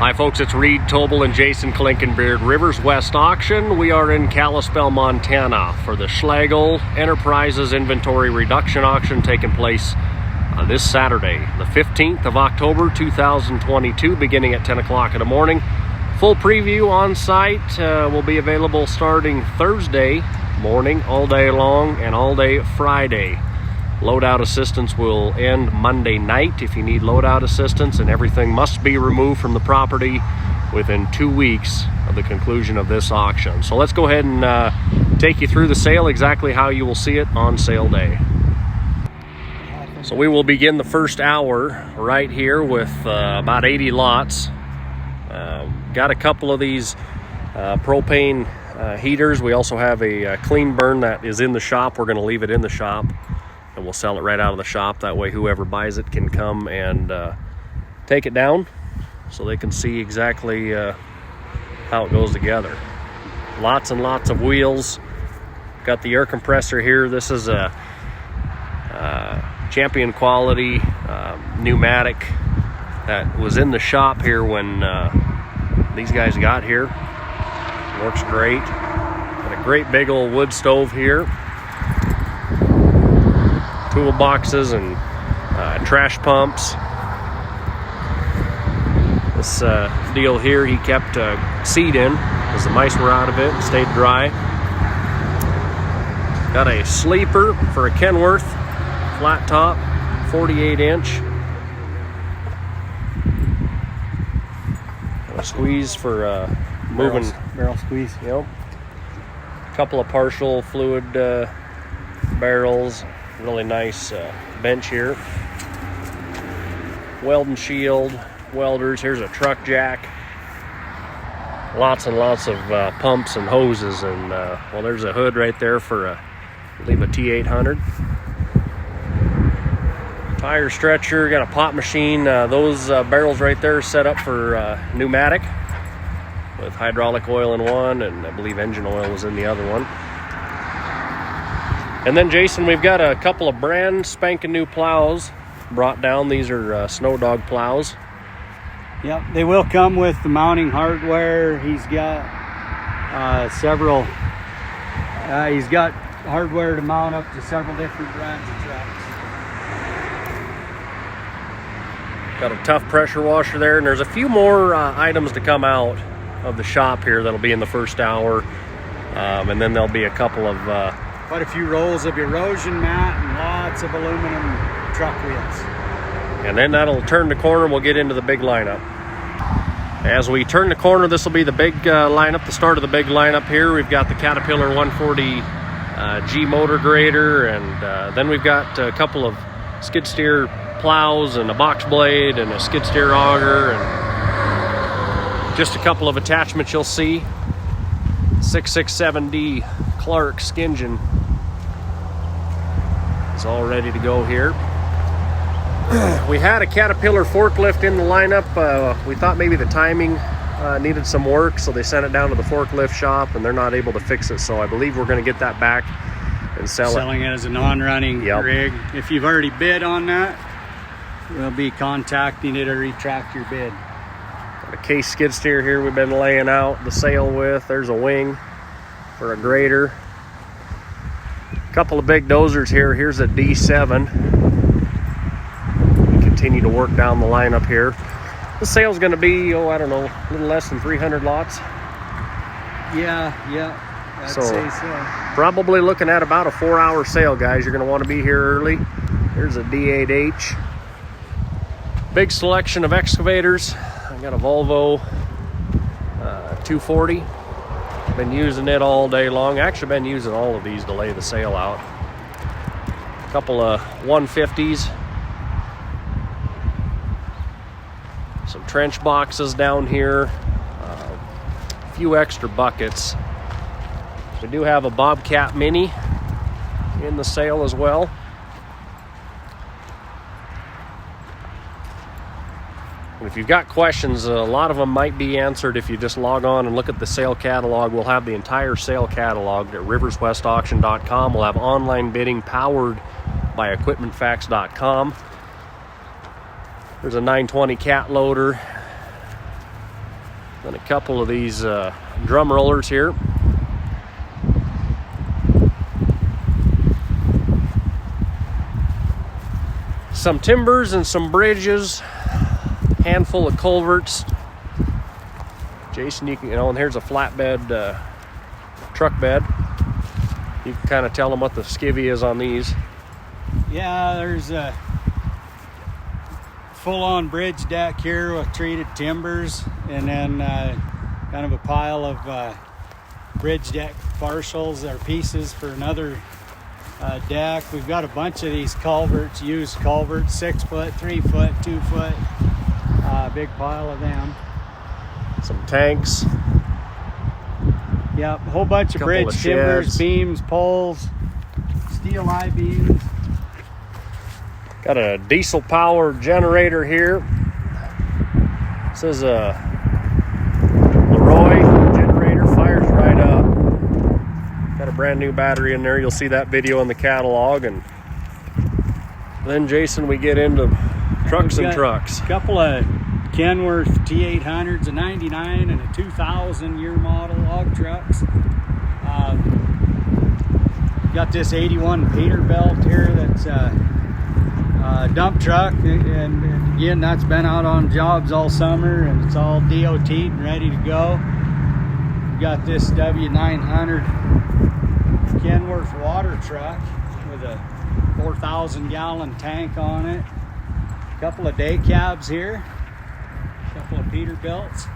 Hi folks, it's Reed Tobel and Jason Klinkenbeard, Rivers West Auction. We are in Kalispell, Montana for the Schlegel Enterprises Inventory Reduction Auction taking place this Saturday, the 15th of October 2022, beginning at 10 o'clock in the morning. Full preview on site will be available starting Thursday morning, all day long, and all day Friday. Loadout assistance will end Monday night if you need loadout assistance, and everything must be removed from the property within 2 weeks of the conclusion of this auction. So let's go ahead and take you through the sale, exactly how you will see it on sale day. So we will begin the first hour right here with about 80 lots. Got a couple of these propane heaters. We also have a clean burn that is in the shop. We're going to leave it in the shop, and we'll sell it right out of the shop. That way whoever buys it can come and take it down so they can see exactly how it goes together. Lots and lots of wheels. Got the air compressor here. This is a champion quality pneumatic that was in the shop here when these guys got here. Works great. Got a great big old wood stove here. Toolboxes and trash pumps. This deal here he kept seed in because the mice were out of it and stayed dry. Got a sleeper for a Kenworth flat top, 48-inch. A squeeze for moving barrel squeeze. Yep. A couple of partial fluid barrels. Really nice bench here. Weld and shield welders. Here's a truck jack. Lots and lots of pumps and hoses, and well, there's a hood right there for I believe a T800. Tire stretcher. Got a pop machine. Those barrels right there are set up for pneumatic with hydraulic oil in one, and I believe engine oil was in the other one. And then, Jason, we've got a couple of brand spanking new plows brought down. These are Snow Dog plows. Yep, they will come with the mounting hardware. He's got several. He's got hardware to mount up to several different brands of trucks. Got a tough pressure washer there, and there's a few more items to come out of the shop here that'll be in the first hour, and then there'll be a couple of quite a few rolls of erosion mat and lots of aluminum truck wheels. And then that'll turn the corner. We'll get into the big lineup. As we turn the corner, this will be the big lineup, the start of the big lineup here. We've got the Caterpillar 140 G motor grader, and then we've got a couple of skid steer plows and a box blade and a skid steer auger, and just a couple of attachments you'll see. 667D Clark's engine is all ready to go here. We had a Caterpillar forklift in the lineup. We thought maybe the timing needed some work, so they sent it down to the forklift shop, and they're not able to fix it. So I believe we're going to get that back and selling it as a non-running rig. If you've already bid on that, we'll be contacting it to retract your bid. Got a case skid steer here we've been laying out the sale with. There's a wing for a grader. A couple of big dozers here. Here's a D7. Continue to work down the lineup here. The sale's going to be, I don't know, a little less than 300 lots. Yeah, I'd say so. Probably looking at about a 4-hour sale, guys. You're going to want to be here early. Here's a D8H. Big selection of excavators. I got a Volvo 240. Been using it all day long. Actually been using all of these to lay the sale out. A couple of 150s. Some trench boxes down here. A few extra buckets. We do have a Bobcat Mini in the sale as well. And if you've got questions, a lot of them might be answered if you just log on and look at the sale catalog. We'll have the entire sale catalog at riverswestauction.com. We'll have online bidding powered by equipmentfacts.com. There's a 920 cat loader. Then a couple of these drum rollers here. Some timbers and some bridges, handful of culverts. Jason, you know, and here's a flatbed truck bed. You can kind of tell them what the skivvy is on these. Yeah, there's a full-on bridge deck here with treated timbers, and then kind of a pile of bridge deck partials or pieces for another deck. We've got a bunch of these culverts, used culverts, 6 foot, 3 foot, 2 foot, big pile of them. Some tanks. Yep, a whole bunch of bridge of timbers, sheds. beams, poles, steel I-beams. Got a diesel powered generator here. This is a Leroy generator, fires right up. Got a brand new battery in there. You'll see that video in the catalog. And then, Jason, we get into trucks and trucks. A couple of Kenworth T800s, a 99 and a 2000 year model log trucks. Got this 81 Peterbilt here that's a dump truck, and again, that's been out on jobs all summer, and it's all DOT'd and ready to go. We got this W900 Kenworth water truck with a 4,000 gallon tank on it. A couple of day cabs here, a couple of Peterbilts.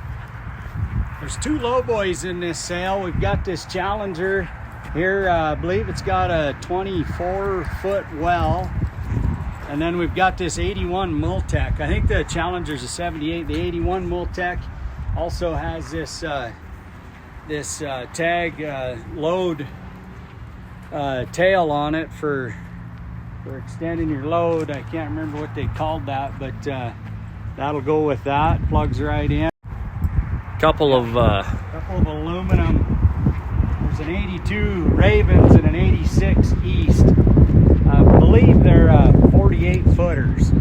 There's 2 lowboys in this sale. We've got this Challenger here, I believe it's got a 24-foot well. And then we've got this 81 Multec. I think the Challenger's a 78. The 81 Multec also has this tag load tail on it for extending your load. I can't remember what they called that, but that'll go with that. Plugs right in. Couple of aluminum. There's an 82 Ravens and an 86 East. I believe they're 48 footers.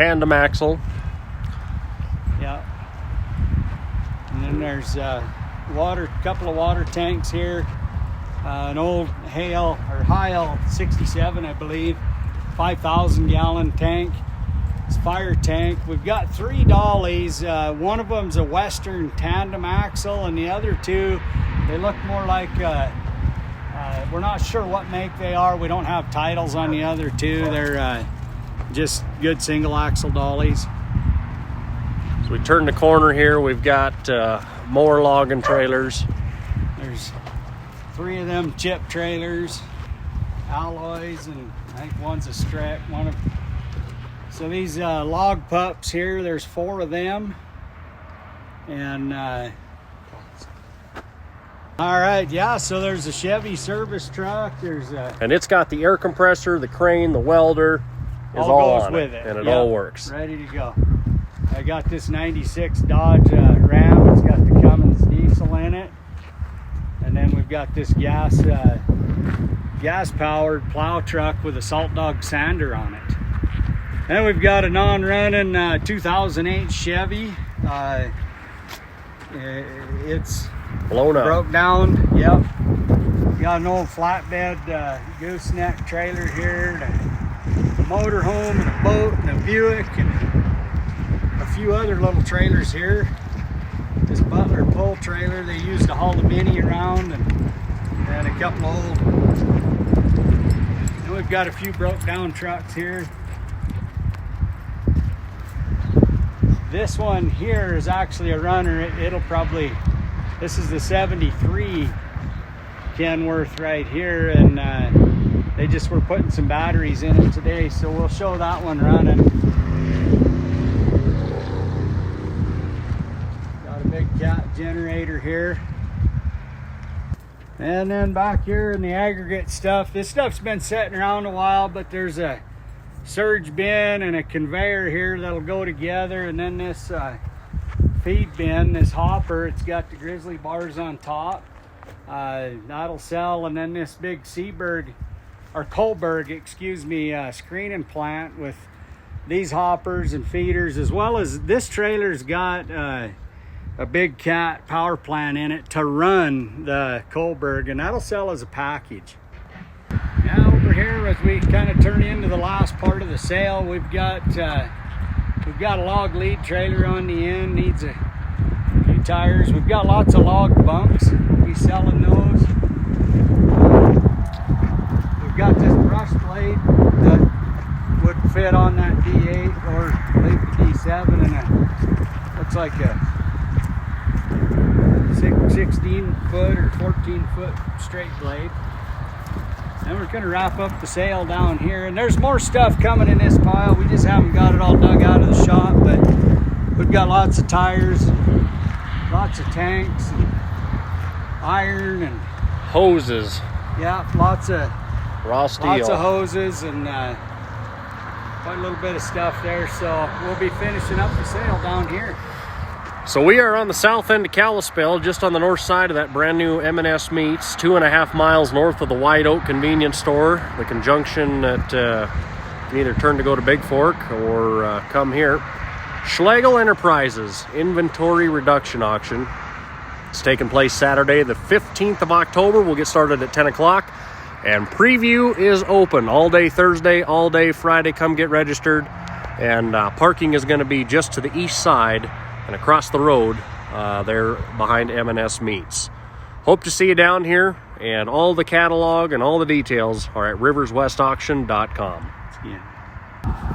tandem axle. Yeah. And then there's couple of water tanks here. An old Hale 67, I believe, 5,000 gallon tank. It's a fire tank. We've got 3 dollies. One of them's a Western tandem axle, and the other 2, they look more like, we're not sure what make they are. We don't have titles on the other 2. They're just good single axle dollies. So we turn the corner here. We've got more logging trailers. There's 3 of them chip trailers, alloys, and I think one's a strap. So these log pups here, there's 4 of them. And all right, yeah, so there's a Chevy service truck. And it's got the air compressor, the crane, the welder. All goes on with it. And it Yep, all works. ready to go. I got this 96 Dodge Ram. It's got the Cummins diesel in it. And then we've got this gas-powered plow truck with a Salt Dog sander on it. Then we've got a non-running 2008 Chevy. It's blown up. Broke down, yep. Got an old flatbed gooseneck trailer here, and a motorhome, and a boat, and a Buick, and a few other little trailers here. This Butler pull trailer they used to haul the Mini around, and a couple of old. And we've got a few broke down trucks here. This one here is actually a runner. This is the 73 Kenworth right here, and they just were putting some batteries in it today, so we'll show that one running. Got a big cat generator here. And then back here in the aggregate stuff, this stuff's been sitting around a while, but there's a surge bin and a conveyor here that'll go together, and then this feed bin, this hopper, it's got the grizzly bars on top, that'll sell, and then this big Seabird or Kohlberg, excuse me, screening plant with these hoppers and feeders, as well as this trailer's got a big cat power plant in it to run the Kohlberg, and that'll sell as a package. Now over here, as we kind of turn into the last part of the sale, we've got a log lead trailer on the end, needs a few tires. We've got lots of log bunks. We'll be selling those. We've got this brush blade that would fit on that D8 or maybe the D7, and it looks like a 16 foot or 14 foot straight blade. And we're going to wrap up the sale down here, and there's more stuff coming in this pile. We just haven't got it all dug out of the shop, but we've got lots of tires, lots of tanks, and iron, and Hoses. yeah, lots of Raw steel. lots of hoses, and quite a little bit of stuff there. So we'll be finishing up the sale down here. So we are on the south end of Kalispell, just on the north side of that brand new M&S Meats, 2.5 miles north of the White Oak convenience store, the conjunction that you can either turn to go to Big Fork or come here. Schlegel Enterprises inventory reduction auction. It's taking place Saturday, the 15th of October. We'll get started at 10 o'clock. And preview is open all day Thursday, all day Friday. Come get registered. And parking is going to be just to the east side and across the road there behind M&S Meats. Hope to see you down here, and all the catalog and all the details are at riverswestauction.com. Yeah.